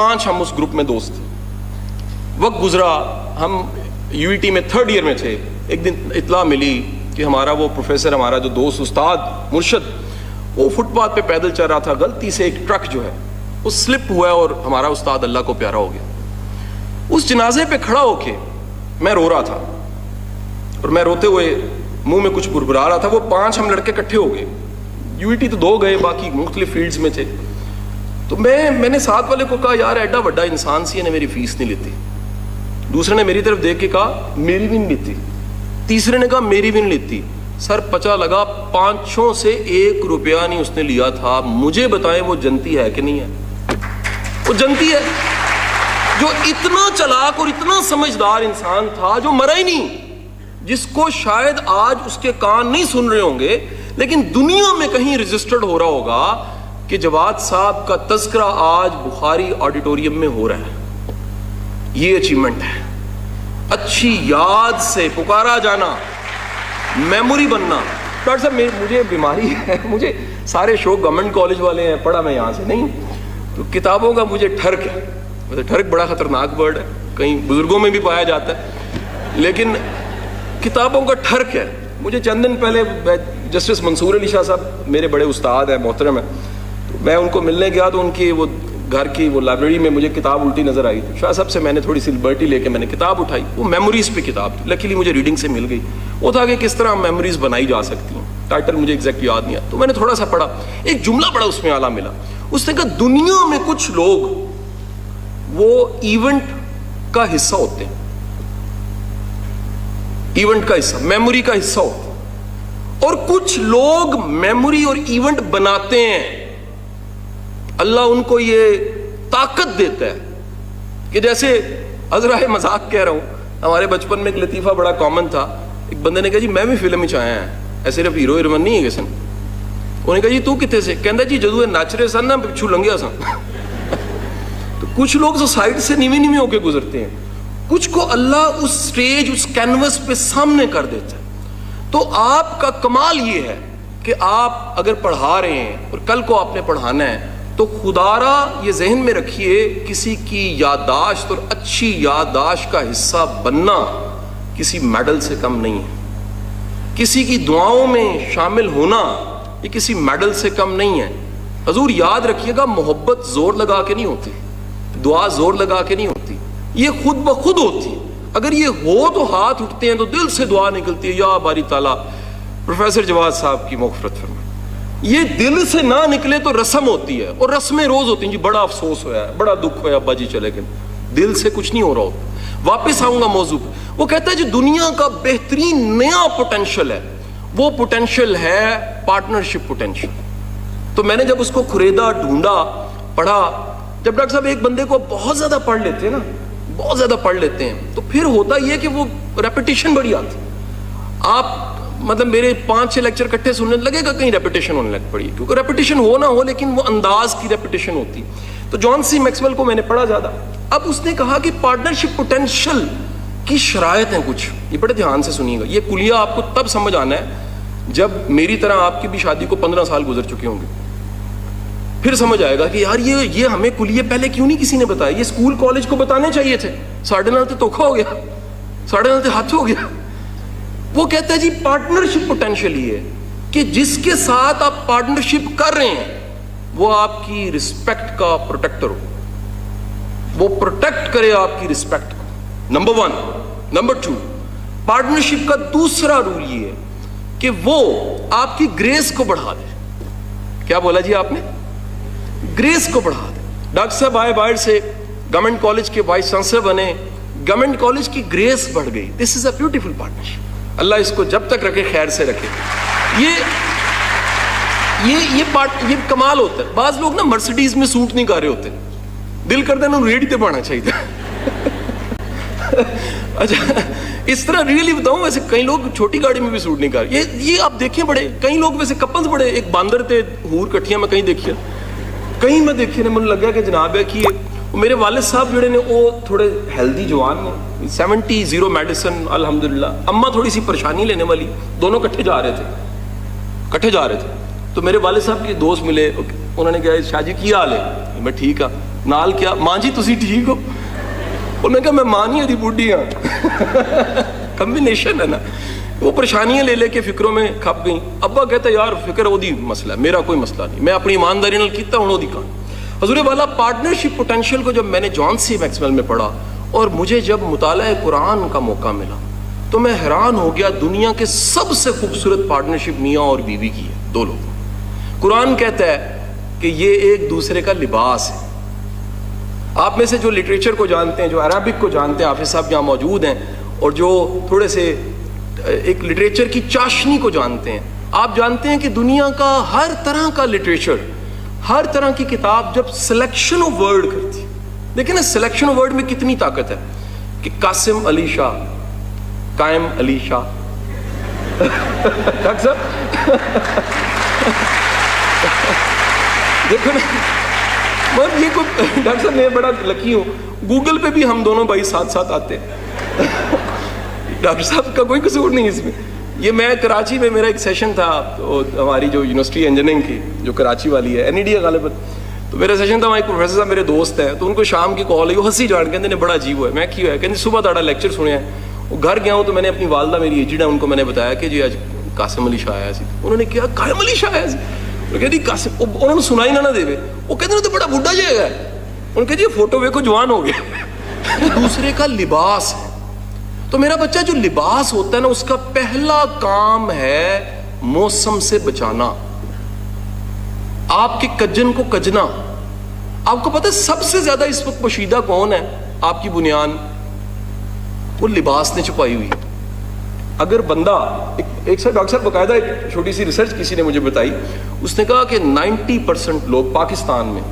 5 ہم اس گروپ میں دوست تھے. وقت گزرا, ہم UET میں 3rd ایئر میں تھے. ایک دن اطلاع ملی کہ ہمارا وہ پروفیسر, ہمارا جو دوست, استاد, مرشد, وہ فٹ پاتھ پہ پیدل چل رہا تھا. غلطی سے ایک ٹرک جو ہے وہ سلپ ہوا اور ہمارا استاد اللہ کو پیارا ہو گیا. اس جنازے پہ کھڑا ہو کے میں رو رہا تھا, اور میں روتے ہوئے منہ میں کچھ بربرا رہا تھا. وہ 5 ہم لڑکے اکٹھے ہو گئے. UET تو 2 گئے, باقی مختلف فیلڈز میں تھے. تو میں نے ساتھ والے کو کہا, یار ایڈا بڑا انسان سی نے میری فیس نہیں لیتی. دوسرے نے میری طرف دیکھ کے کہا, میری بھی نہیں لیتی. تیسرے نے کہا, میری بھی نہیں لیتی. سر پچا لگا 5 سے 1 روپیہ نہیں اس نے لیا تھا. مجھے بتائیں وہ جنتی ہے کہ نہیں ہے؟ وہ جنتی ہے جو اتنا چلاک اور اتنا سمجھدار انسان تھا, جو مرا ہی نہیں, جس کو شاید آج اس کے کان نہیں سن رہے ہوں گے, لیکن دنیا میں کہیں رجسٹرڈ ہو رہا ہوگا کہ جواد صاحب کا تذکرہ آج بخاری آڈیٹوریم میں ہو رہا ہے. یہ اچیومنٹ ہے. اچھی یاد سے پکارا جانا, میموری بننا. ڈاکٹر صاحب مجھے بیماری ہے, مجھے سارے شوق گورنمنٹ کالج والے ہیں, پڑھا میں یہاں سے نہیں, تو کتابوں کا مجھے ٹھرک ہے. ٹھرک بڑا خطرناک ورڈ ہے, کہیں بزرگوں میں بھی پایا جاتا ہے, لیکن کتابوں کا ٹھرک ہے. مجھے چند دن پہلے جسٹس منصور علی شاہ صاحب میرے بڑے استاد ہیں, محترم ہیں, تو میں ان کو ملنے گیا تو ان کی وہ گھر کی وہ لائبریری میں مجھے کتاب الٹی نظر آئی. تو شاہ صاحب سے میں نے تھوڑی سی لبرٹی لے کے میں نے کتاب اٹھائی. وہ میموریز پہ کتاب تھی, لکیلی مجھے ریڈنگ سے مل گئی. وہ تھا کہ کس طرح میموریز بنائی جا سکتی ہیں. ٹائٹل مجھے ایگزیکٹ یاد نہیں آیا, تو میں نے تھوڑا سا پڑھا. ایک جملہ بڑا اس میں اعلیٰ ملا. اس نے کہا, دنیا میں کچھ لوگ وہ ایونٹ کا حصہ ہوتے ہیں, ایونٹ کا حصہ, میموری کا حصہ ہوتے ہیں, اور کچھ لوگ میموری اور ایونٹ بناتے ہیں. اللہ ان کو یہ طاقت دیتا ہے کہ جیسے حضرہ مذاق کہہ رہا ہوں, ہمارے بچپن میں ایک لطیفہ بڑا کامن تھا. ایک بندے نے کہا, جی میں بھی فلم ہی آیا ہے, ایسے صرف ہیرو ہیروئن نہیں ہے کسن. انہوں نے کہا, جی تو کتے سے؟ کہندا جی جدو ناچ رہے سن نا پچھو لنگیا سا. تو کچھ لوگ تو سائڈ سے نیویں ہو کے گزرتے ہیں, کچھ کو اللہ اس سٹیج, اس کینوس پہ سامنے کر دیتا ہے. تو آپ کا کمال یہ ہے کہ آپ اگر پڑھا رہے ہیں اور کل کو آپ نے پڑھانا ہے, تو خدارا یہ ذہن میں رکھیے, کسی کی یادداشت اور اچھی یادداشت کا حصہ بننا کسی میڈل سے کم نہیں ہے. کسی کی دعاؤں میں شامل ہونا یہ کسی میڈل سے کم نہیں ہے. حضور یاد رکھیے گا, محبت زور لگا کے نہیں ہوتی, دعا زور لگا کے نہیں ہوتی, یہ خود بخود ہوتی. اگر یہ ہو تو ہاتھ اٹھتے ہیں, تو دل سے دعا نکلتی ہے, یا باری تعالیٰ پروفیسر جواد صاحب کی مغفرت فرمائے. یہ دل سے نہ نکلے تو رسم ہوتی ہے, اور رسمیں روز ہوتی ہیں. جی بڑا افسوس ہوا ہے, بڑا دکھ ہوا ہے, ابا جی چلے گئے. دل سے کچھ نہیں ہو رہا ہوتا. واپس آؤں گا موضوع پہ. وہ کہتا ہے جو دنیا کا بہترین نیا پوٹینشل ہے, وہ پوٹینشل ہے پارٹنرشپ پوٹینشل. تو میں نے جب اس کو خریدا, ڈھونڈا, پڑھا. جب ڈاکٹر صاحب ایک بندے کو بہت زیادہ پڑھ لیتے ہیں نا, بہت زیادہ پڑھ لیتے ہیں, تو پھر ہوتا یہ کہ وہ ریپیٹیشن بڑی آتی. آپ مطلب میرے 5-6 لیکچر اکٹھے سننے لگے گا, کہیں ریپیٹیشن ہونے لگ پڑی, کیونکہ ریپیٹیشن ہو نہ ہو لیکن وہ انداز کی ریپیٹیشن ہوتی. تو جان سی میکسویل کو میں نے پڑھا زیادہ. اب اس نے کہا کہ پارٹنرشپ پوٹینشل کی شرائط ہیں کچھ. یہ بڑے دھیان سے سنیے گا, یہ کلیہ آپ کو تب سمجھ آنا ہے جب میری طرح آپ کی بھی شادی کو 15 سال گزر چکے ہوں گے. پھر سمجھ آئے گا کہ یار یہ ہمیں کلیہ پہلے کیوں نہیں کسی نے بتایا. یہ اسکول کالج کو بتانے چاہیے تھے. ساڑھے نال تو دھوکھا ہو گیا, ساڑھے نال تو ہاتھ ہو گیا. وہ کہتا ہے جی پارٹنرشپ پوٹینشل یہ ہے کہ جس کے ساتھ آپ پارٹنرشپ کر رہے ہیں وہ آپ کی رسپیکٹ کا پروٹیکٹر ہو, وہ پروٹیکٹ کرے آپ کی رسپیکٹ کو. نمبر 1. نمبر 2, پارٹنرشپ کا دوسرا رول یہ ہے کہ وہ آپ کی گریس کو بڑھا دے. کیا بولا جی آپ نے؟ گریس کو بڑھا دے. ڈاکٹر صاحب آئے باہر سے, گورنمنٹ کالج کے وائس چانسلر بنے, گورنمنٹ کالج کی گریس بڑھ گئی. دس از اے بیوٹیفل پارٹنرشپ. اللہ اس کو جب تک رکھے خیر سے رکھے. یہ کمال ہوتا ہے. بعض لوگ نا مرسیڈیز میں سوٹ نہیں کر رہے ہوتے, دل کرتا ہے نا ریڈی تے پانا چاہیے تھا. اچھا اس طرح ریئلی بتاؤں, ویسے کئی لوگ چھوٹی گاڑی میں بھی سوٹ نہیں کر رہے. یہ آپ دیکھیں, بڑے کئی لوگ ویسے کپلز بڑے, ایک باندر تھے ہور کٹھیاں میں کہیں دیکھیا, کہیں میں دیکھے نے من لگا کہ جناب ہے کہ میرے والد صاحب جڑے نے وہ تھوڑے ہیلدی جوان نے, 70 0 میڈیسن الحمدللہ. اماں تھوڑی سی پریشانی لینے والی, دونوں کٹھے جا رہے تھے. تو میرے والد صاحب کے دوست ملے, انہوں نے کہا شاہ جی کی حال ہے؟ میں ٹھیک ہاں. نال کیا ماں جی تسی ٹھیک ہو؟ اور میں کہا میں ماں نہیں ہوں بوڑھی ہاں. کمبینیشن ہے نا. وہ پریشانیاں لے لے کے فکروں میں کھپ گئیں. ابا کہتا ہے یار فکر وہ دی مسئلہ ہے, میرا کوئی مسئلہ نہیں, میں اپنی ایمانداری نال کیتا ہوں دی کہانی. حضور والا پارٹنرشپ پوٹینشیل کو جب میں نے جان سی میکسویل میں پڑھا اور مجھے جب مطالعہ قرآن کا موقع ملا تو میں حیران ہو گیا. دنیا کے سب سے خوبصورت پارٹنرشپ میاں اور بیوی کی ہے, دو لوگ. قرآن کہتا ہے کہ یہ ایک دوسرے کا لباس ہے. آپ میں سے جو لٹریچر کو جانتے ہیں, جو عربک کو جانتے ہیں, حافظ صاحب یہاں موجود ہیں, اور جو تھوڑے سے ایک لٹریچر کی چاشنی کو جانتے ہیں, آپ جانتے ہیں کہ دنیا کا ہر طرح کا لٹریچر, ہر طرح کی کتاب جب سلیکشن آف ورڈ کرتی, دیکھیں نا سلیکشن آف ورڈ میں کتنی طاقت ہے کہ قاسم علی شاہ, قائم علی شاہ, ڈاکٹر صاحب دیکھو نا. یہ کوئی ڈاکٹر صاحب میں بڑا لکی ہوں, گوگل پہ بھی ہم دونوں بھائی ساتھ ساتھ آتے ہیں. ڈاکٹر صاحب کا کوئی قصور نہیں اس میں. یہ میں کراچی میں میرا ایک سیشن تھا, تو ہماری جو یونیورسٹی انجینئرنگ کی جو کراچی والی ہے, NED ہے غالباً, تو میرا سیشن تھا. وہاں ایک پروفیسر صاحب میرے دوست ہیں, تو ان کو شام کی کال ہے, وہ ہنسی جان کہتے ہیں بڑا عجیب ہوا ہے. میں کی ہوا ہے, کہتے صبح تھوڑا لیکچر سنیا ہے. وہ گھر گیا ہوں تو میں نے اپنی والدہ میری ایجڈ ہے, ان کو میں نے بتایا کہ جی آج قاسم علی شاہ آیا سی. انہوں نے کیا قائم علی شاہ آیا سی؟ کہتی قاسم, انہوں نے سنا ہی نہ دے. وہ کہتے ہیں تو بڑا بڈھا جائے گا. انہوں نے کہا جی فوٹو ویکھو جوان ہو گیا. دوسرے کا لباس ہے. تو میرا بچہ جو لباس ہوتا ہے نا, اس کا پہلا کام ہے موسم سے بچانا, آپ کے کجن کو کجنا. آپ کو پتہ ہے سب سے زیادہ اس وقت پوشیدہ کون ہے آپ کی بنیان؟ وہ لباس نے چھپائی ہوئی. اگر بندہ ایک ساتھ ڈاکٹر صاحب باقاعدہ ایک چھوٹی سی ریسرچ کسی نے مجھے بتائی, اس نے کہا کہ 90% لوگ پاکستان میں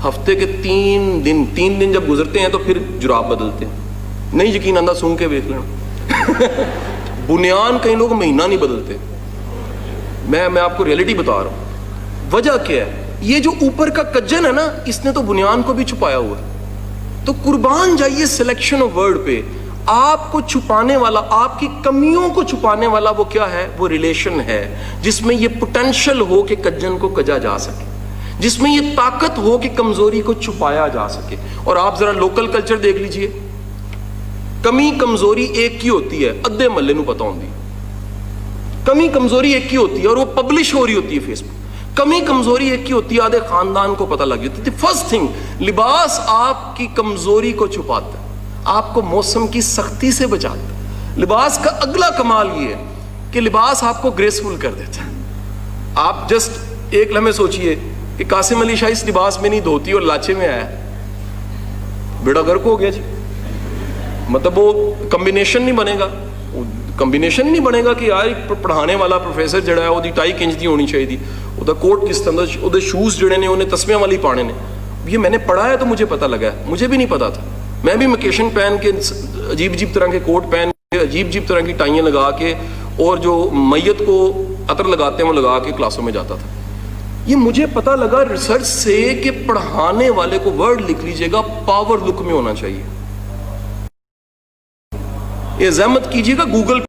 ہفتے کے 3 دن جب گزرتے ہیں تو پھر جراب بدلتے ہیں. نہیں یقین آندہ سن کے دیکھ لینا. بنیان کئی لوگ مہینہ نہیں بدلتے. میں آپ کو ریئلٹی بتا رہا ہوں. وجہ کیا ہے؟ یہ جو اوپر کا کجن ہے نا, اس نے تو بنیان کو بھی چھپایا ہوا ہے. تو قربان جائیے سلیکشن آف ورڈ پہ. آپ کو چھپانے والا, آپ کی کمیوں کو چھپانے والا وہ کیا ہے؟ وہ ریلیشن ہے جس میں یہ پوٹینشل ہو کہ کجن کو کجا جا سکے, جس میں یہ طاقت ہو کہ کمزوری کو چھپایا جا سکے. اور آپ ذرا لوکل کلچر دیکھ لیجئے, کمی کمزوری ایک کی ہوتی ہے, ادھے محلے نو پتہ ہوندی. کمی کمزوری ایک کی ہوتی ہے اور وہ پبلش ہو رہی ہوتی ہے فیس بک. کمی کمزوری ایک کی ہوتی ہے, آدھے خاندان کو پتہ لگ جاتی ہے. فرسٹ تھنگ, لباس آپ کی کمزوری کو چھپاتا ہے, آپ کو موسم کی سختی سے بچاتا ہے. لباس کا اگلا کمال یہ ہے کہ لباس آپ کو گریسفل کر دیتا ہے. آپ جسٹ ایک لمحے سوچئے کہ قاسم علی شاہ اس لباس میں نہیں دھوتی اور لاچے میں آیا, بیڑا گرک ہو گیا جی. مطلب وہ کمبینیشن نہیں بنے گا. کمبینیشن نہیں بنے گا کہ یار ایک پڑھانے والا پروفیسر جڑا ہے وہ ٹائی کنج دی ہونی چاہیے تھی, وہ کوٹ کس طرح, وہ شوز جڑے نے انہیں تسمیاں والی پانے نے. یہ میں نے پڑھا ہے تو مجھے پتہ لگا ہے, مجھے بھی نہیں پتا تھا. میں بھی مکیشن پہن کے, عجیب عجیب طرح کے کوٹ پہن کے, عجیب عجیب طرح کی ٹائیاں لگا کے, اور جو میت کو عطر لگاتے ہیں وہ لگا کے کلاسوں میں جاتا تھا. یہ مجھے پتہ لگا ریسرچ سے کہ پڑھانے والے کو ورڈ لکھ لیجئے گا پاور لک میں ہونا چاہیے. یہ زحمت کیجئے گا گوگل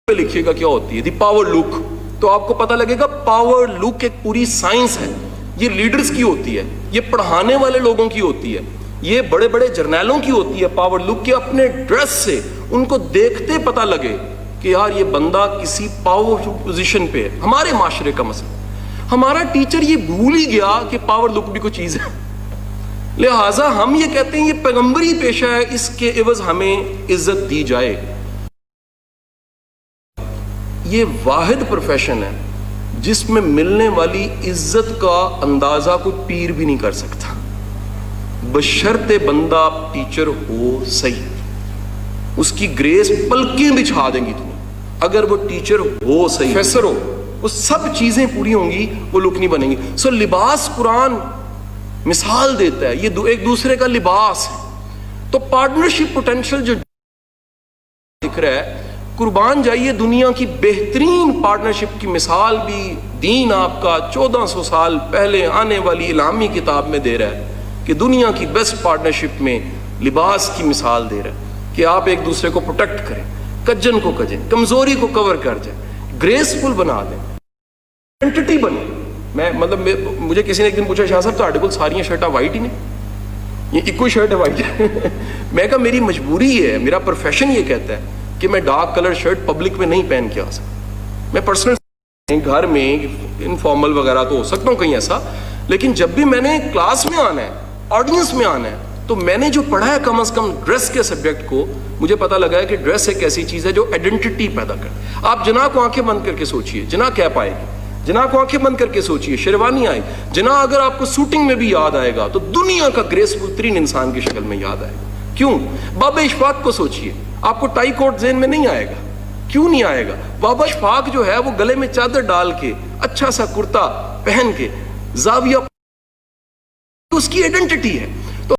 پہ لکھیے گا کیا ہوتی ہے دی پاور لک, تو آپ کو پتہ لگے گا پاور لک ایک پوری سائنس ہے. یہ لیڈرز کی ہوتی ہے, یہ پڑھانے والے لوگوں کی ہوتی ہے, یہ بڑے بڑے جرنیلوں کی ہوتی ہے. پاور لک کے اپنے ڈریس سے ان کو دیکھتے پتہ لگے کہ یار یہ بندہ کسی پاور پوزیشن پہ ہے. ہمارے معاشرے کا مسئلہ, ہمارا ٹیچر یہ بھول ہی گیا کہ پاور لک بھی کوئی چیز ہے. لہٰذا ہم یہ کہتے ہیں یہ پیغمبری پیشہ ہے, اس کے عوض ہمیں عزت دی جائے. یہ واحد پروفیشن ہے جس میں ملنے والی عزت کا اندازہ کوئی پیر بھی نہیں کر سکتا, بشرطے بندہ ٹیچر ہو صحیح. اس کی گریس پلکیں بچھا دیں گی تمہیں اگر وہ ٹیچر ہو صحیح, پروفیسر ہو, وہ سب چیزیں پوری ہوں گی, وہ لک نہیں بنیں گی. سو لباس قرآن مثال دیتا ہے, یہ ایک دوسرے کا لباس ہے. تو پارٹنرشپ پوٹینشل جو دکھ رہا ہے, قربان جائیے دنیا کی بہترین پارٹنرشپ کی مثال بھی دین آپ کا 1400 سال پہلے آنے والی الہامی کتاب میں دے رہا ہے کہ دنیا کی بیسٹ پارٹنرشپ میں لباس کی مثال دے رہا ہے کہ آپ ایک دوسرے کو پروٹیکٹ کریں, کجن کو کجیں, کمزوری کو کور کر جائیں, گریسفل بنا دیں, آئیڈینٹی بنے. مجھے کسی نے ایک دن پوچھا شاہ صاحب تو ساری شرٹاں وائٹ ہی نہیں, یہ ایک ہی شرٹ ہے وائٹ. میں کہا میری مجبوری ہے, میرا پروفیشن یہ کہتا ہے کہ میں ڈارک کلر شرٹ پبلک میں نہیں پہن کے آ سکتا. میں پرسنل گھر میں انفارمل وغیرہ تو ہو سکتا ہوں کہیں ایسا, لیکن جب بھی میں نے کلاس میں آنا ہے, آڈینس میں آنا ہے, تو میں نے جو پڑھا ہے کم از کم ڈریس کے سبجیکٹ کو, مجھے پتا لگا ہے کہ ڈریس ایک ایسی چیز ہے جو آئیڈینٹی پیدا کرے. آپ جناح کو آنکھیں بند کر کے سوچئے, جناح کیا پائے گی؟ جناح کو آنکھیں بند کر کے سوچئے, شیروانی آئے. جناح اگر آپ کو سوٹنگ میں بھی یاد آئے گا تو دنیا کا گریسفل ترین انسان کی شکل میں یاد آئے گا. کیوں؟ بابا اشفاق کو سوچئے, آپ کو ٹائی کوٹ ذہن میں نہیں آئے گا. کیوں نہیں آئے گا؟ بابا اشفاق جو ہے وہ گلے میں چادر ڈال کے, اچھا سا کرتا پہن کے, زاویہ, اس کی آئیڈینٹی ہے.